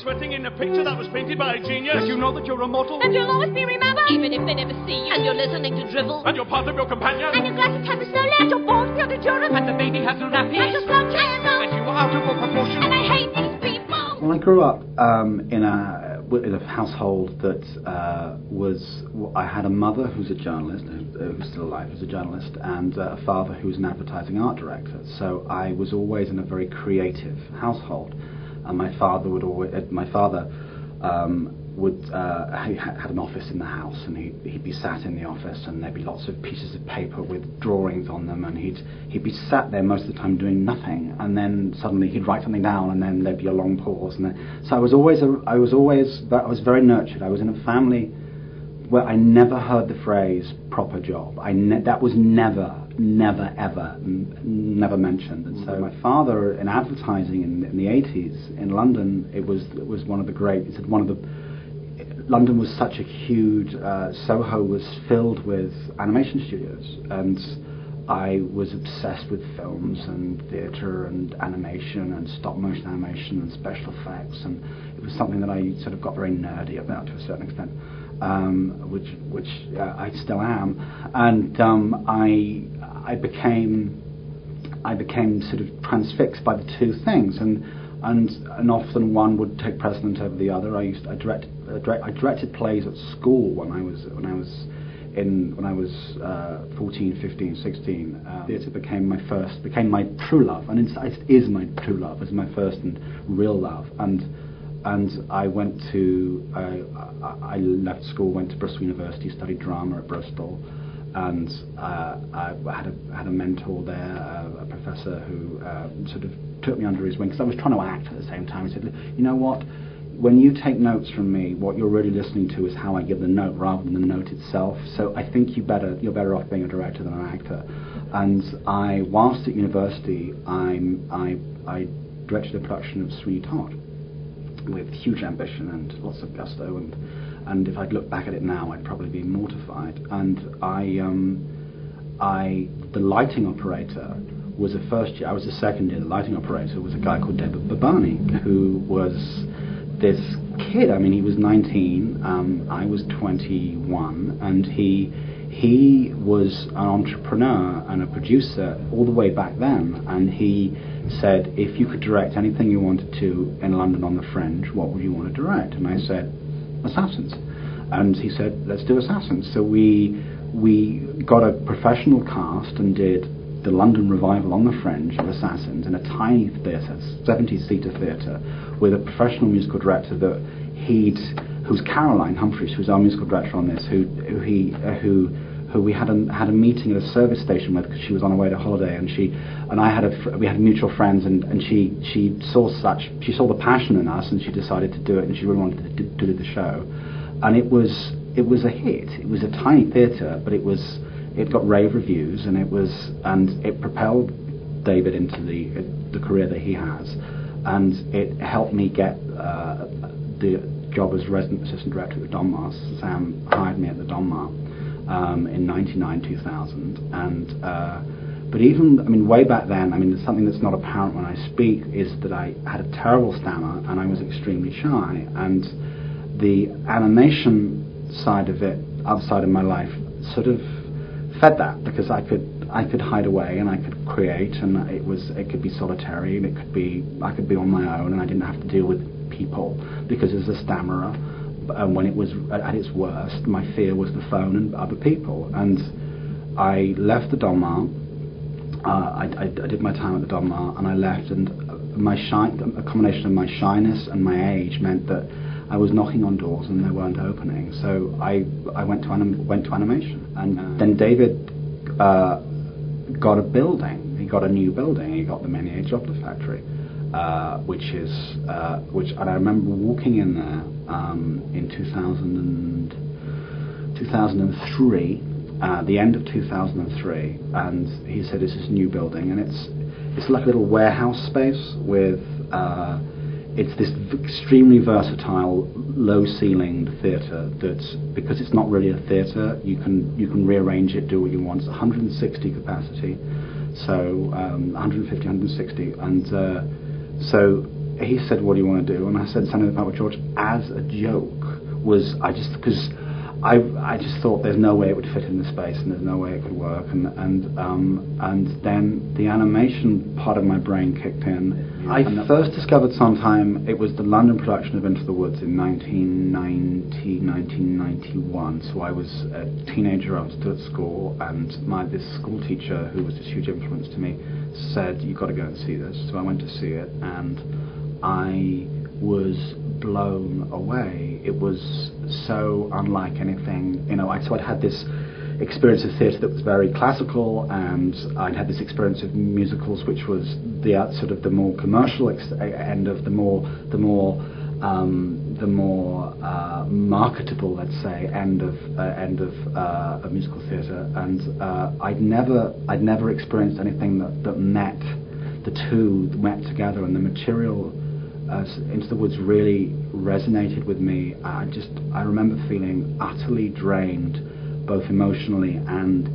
sweating in a picture that was painted by a genius. Did you know that you're immortal? And you'll always be remembered, even if they never see you. And you're listening to drivel. And you're part of your companion. And your glasses have a slowly. And your balls feel the children. And the baby has no nappies. And your slow triangle. And you are out of all proportion. And I hate these people. Well, I grew up in a household that I had a mother who's a journalist, who's still alive, who's a journalist, and a father who's an advertising art director. So I was always in a very creative household. And my father he had an office in the house, and he'd be sat in the office, and there'd be lots of pieces of paper with drawings on them, and he'd be sat there most of the time doing nothing, and then suddenly he'd write something down, and then there'd be a long pause, and then, so I was very nurtured. I was in a family where I never heard the phrase proper job. That was never mentioned. And so my father, in advertising in the 80s in London, it was one of the great. He said London was such a huge. Soho was filled with animation studios, and I was obsessed with films and theatre and animation and stop motion animation and special effects, and it was something that I sort of got very nerdy about to a certain extent. Which I still am, and I became sort of transfixed by the two things, and often one would take precedent over the other. I directed plays at school when I was 14, 15, 16. Theatre became my true love, and it is my true love. It's my first and real love, and I left school, went to Bristol University, studied drama at Bristol, and I had a mentor there, a professor who sort of took me under his wing, because I was trying to act at the same time. He said, you know what, when you take notes from me, what you're really listening to is how I give the note rather than the note itself, so I think you're better off being a director than an actor. And whilst at university, I directed a production of Sweeney Todd, with huge ambition and lots of gusto, and if I'd look back at it now, I'd probably be mortified. And the lighting operator was a first year. I was a second year. The lighting operator was a guy called David Babani, who was this kid. I mean, he was 19. I was 21, and he was an entrepreneur and a producer all the way back then, and he said, if you could direct anything you wanted to in London on the Fringe, what would you want to direct? And I said, Assassins. And he said, let's do Assassins. So we got a professional cast and did the London revival on the Fringe of Assassins in a tiny theatre, 70-seater theatre, with a professional musical director who's Caroline Humphreys, who's our musical director on this, who we had a meeting at a service station with, because she was on her way to holiday, and we had mutual friends, and she saw the passion in us, and she decided to do it, and she really wanted to do the show, and it was a hit. It was a tiny theatre, but it got rave reviews, and it propelled David into the career that he has, and it helped me get the job as resident assistant director at the Donmar. Sam hired me at the Donmar in 99, 2000, and but even, I mean, way back then, I mean, there's something that's not apparent when I speak, is that I had a terrible stammer, and I was extremely shy, and the animation side of it, outside of my life, sort of fed that, because I could hide away, and I could create, and it could be solitary, and I could be on my own, and I didn't have to deal with people, because as a stammerer, when it was at its worst, my fear was the phone and other people. And I left the Donmar. I did my time at the Donmar, and I left. And a combination of my shyness and my age meant that I was knocking on doors and they weren't opening. So I went to animation, and then David got a building. He got a new building. He got the Menier Joplin Factory. And I remember walking in there in 2003, the end of 2003, and he said, "It's this new building, and it's like a little warehouse space with it's this extremely versatile, low-ceilinged theatre that's, because it's not really a theatre, you can rearrange it, do what you want. It's 160 capacity, so 150, 160, and so he said, "What do you want to do?" And I said something about George as a joke. Because I just thought there's no way it would fit in the space and there's no way it could work, and then the animation part of my brain kicked in. I first discovered sometime, it was the London production of Into the Woods in 1991, so I was a teenager, I was still at school, and this school teacher, who was this huge influence to me, said, "You've got to go and see this." So I went to see it, and I was blown away. It was so unlike anything, so I'd had this experience of theatre that was very classical, and I'd had this experience of musicals, which was the sort of the more commercial end of the more marketable, let's say, end of musical theatre, and I'd never experienced anything that met the two met together, and the material Into the Woods really resonated with me. I remember feeling utterly drained, both emotionally and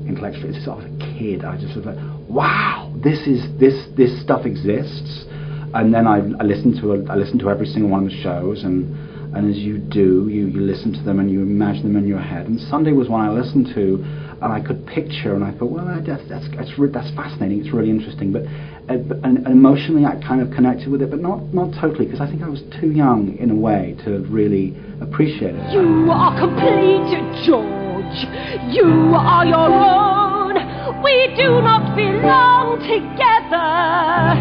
intellectually. It's just, I was a kid. I just was like, wow, this stuff exists. And then I listened to every single one of the shows, and as you do, you listen to them and you imagine them in your head. And Sunday was one I listened to, and I could picture, and I thought, well, that's fascinating. It's really interesting, but emotionally I kind of connected with it, but not totally, because I think I was too young in a way to really appreciate it. You are complete, George. You are your own. We do not belong together.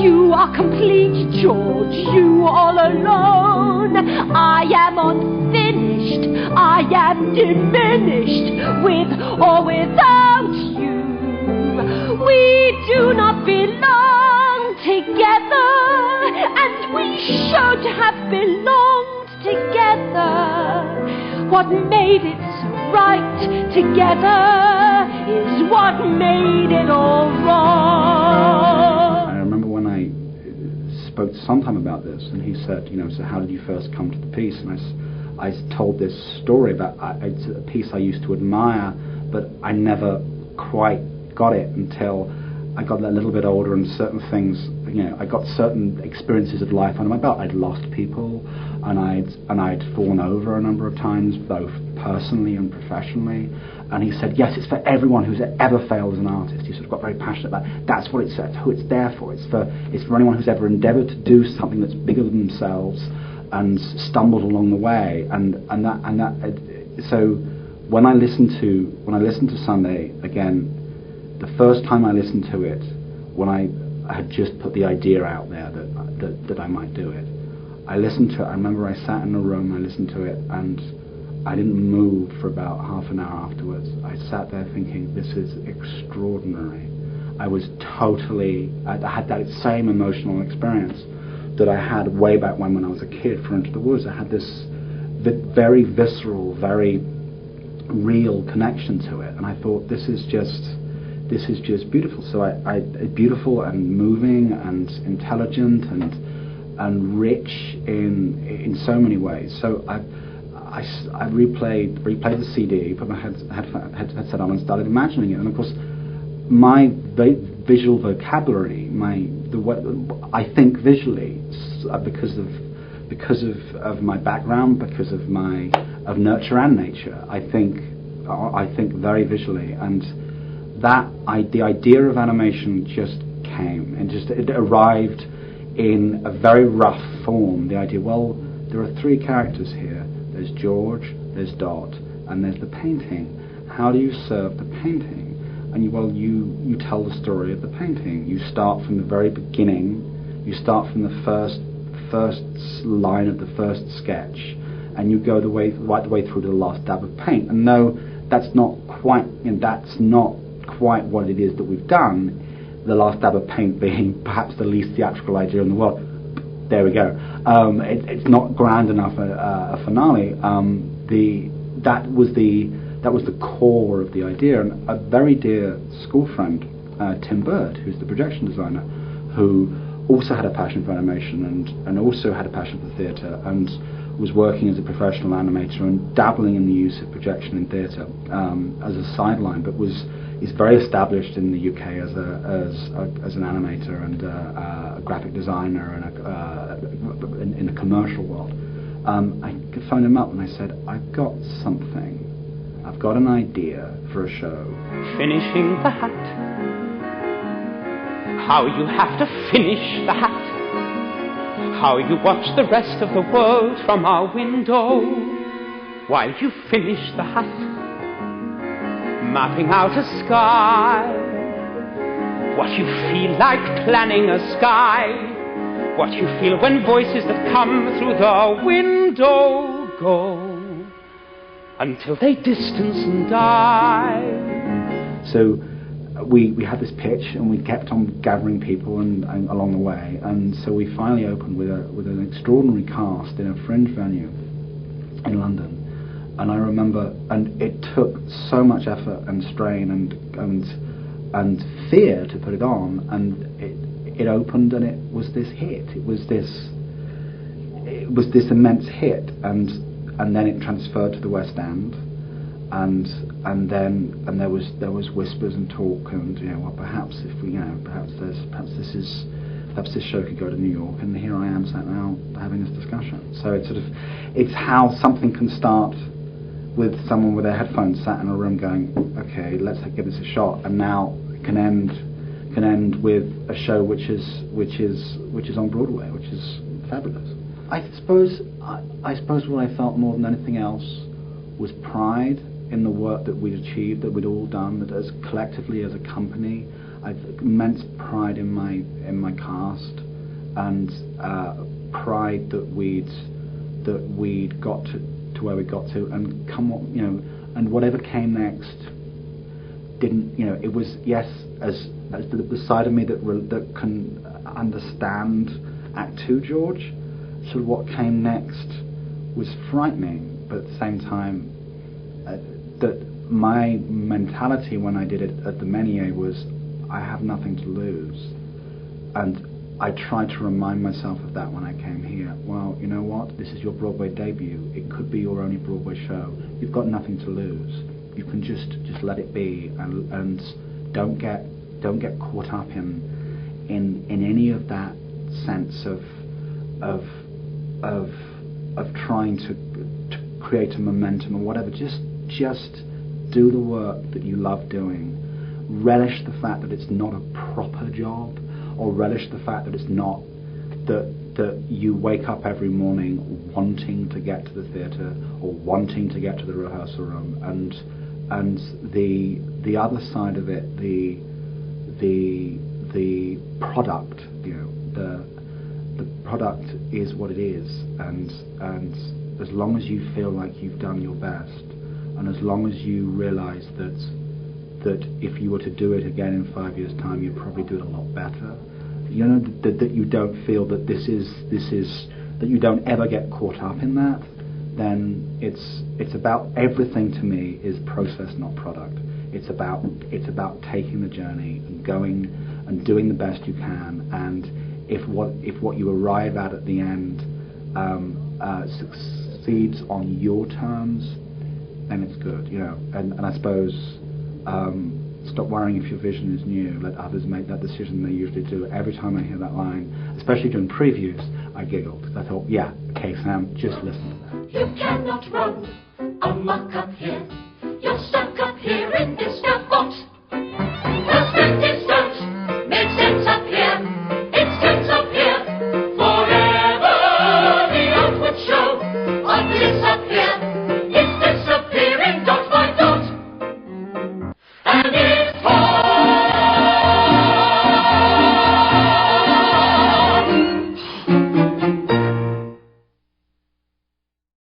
You are complete, George. You all alone. I am unfinished. I am diminished, with or without you. We do not belong together, and we should have belonged together. What made it so right together is what made it all wrong. I remember when I spoke to Sondheim about this, and he said, so how did you first come to the piece? And I told this story about it's a piece I used to admire, but I never quite got it until I got a little bit older, and certain things, I got certain experiences of life under my belt. I'd lost people, and I'd fallen over a number of times, both personally and professionally. And he said, yes, it's for everyone who's ever failed as an artist. He sort of got very passionate about it. That's what it's who it's there for. It's for anyone who's ever endeavoured to do something that's bigger than themselves and stumbled along the way. So when I listened to Sunday again, the first time I listened to it, when I had just put the idea out there that I might do it, I listened to it. I remember I sat in a room, I listened to it, and I didn't move for about half an hour afterwards. I sat there thinking, this is extraordinary. I was totally, I had that same emotional experience that I had way back when I was a kid for Into the Woods. I had this very visceral, very real connection to it, and I thought, this is just beautiful. So I beautiful and moving and intelligent and rich in so many ways. So I replayed the CD, put my headset on, and started imagining it. And of course, my visual vocabulary, I think visually, because of my background, because of nurture and nature. I think very visually, and the idea of animation just came, and it arrived in a very rough form. The idea, well, there are three characters here. There's George, there's Dot, and there's the painting. How do you serve the painting? And you tell the story of the painting. You start from the very beginning. You start from the first line of the first sketch, and you go right the way through to the last dab of paint. And no, that's not quite what it is that we've done. The last dab of paint being perhaps the least theatrical idea in the world. There we go. It's not grand enough a finale. That was the core of the idea. And a very dear school friend, Tim Bird, who's the projection designer, who also had a passion for animation and also had a passion for theatre, and was working as a professional animator and dabbling in the use of projection in theatre as a sideline, but he's very established in the UK as an animator and a graphic designer and in the commercial world. I phoned him up and I said, I've got something. I've got an idea for a show. Finishing the hat. How you have to finish the hat. How you watch the rest of the world from our window while you finish the hat. Mapping out a sky. What you feel like planning a sky. What you feel when voices that come through the window go until they distance and die. So we had this pitch and we kept on gathering people and along the way, and so we finally opened with an extraordinary cast in a fringe venue in London. And I remember, and it took so much effort and strain and fear to put it on, and it opened and it was this hit. It was this immense hit, and then it transferred to the West End, and there was whispers and talk, and well, perhaps if we perhaps this show could go to New York, and here I am sat now having this discussion. So it's how something can start with someone with their headphones sat in a room going, okay, let's give this a shot, and now can end with a show which is on Broadway, which is fabulous. I suppose what I felt more than anything else was pride in the work that we'd achieved, that we'd all done, that as collectively as a company, I've immense pride in my cast, and pride that we'd got to where we got to, and and whatever came next didn't, it was, yes, as the side of me that can understand Act 2, George. So what came next was frightening, but at the same time, that my mentality when I did it at the Menier was, I have nothing to lose, and I tried to remind myself of that when I came here. Well, you know what? This is your Broadway debut. It could be your only Broadway show. You've got nothing to lose. You can just let it be, and don't get caught up in any of that sense of trying to create a momentum or whatever. Just do the work that you love doing. Relish the fact that it's not a proper job, or relish the fact that it's not that you wake up every morning wanting to get to the theatre or wanting to get to the rehearsal room, and the other side of it, the product, the product is what it is, and as long as you feel like you've done your best, and as long as you realise that if you were to do it again in 5 years' time, you'd probably do it a lot better. That you don't feel that this is that you don't ever get caught up in that, then it's about, everything to me is process, not product. It's about taking the journey and going and doing the best you can, and if what you arrive at the end succeeds on your terms, then it's good, and I suppose stop worrying if your vision is new. Let others make that decision. They usually do. Every time I hear that line, especially during previews, I giggled, because I thought, yeah, okay, Sam, just listen to that. You cannot run amok up here. You're stuck up here in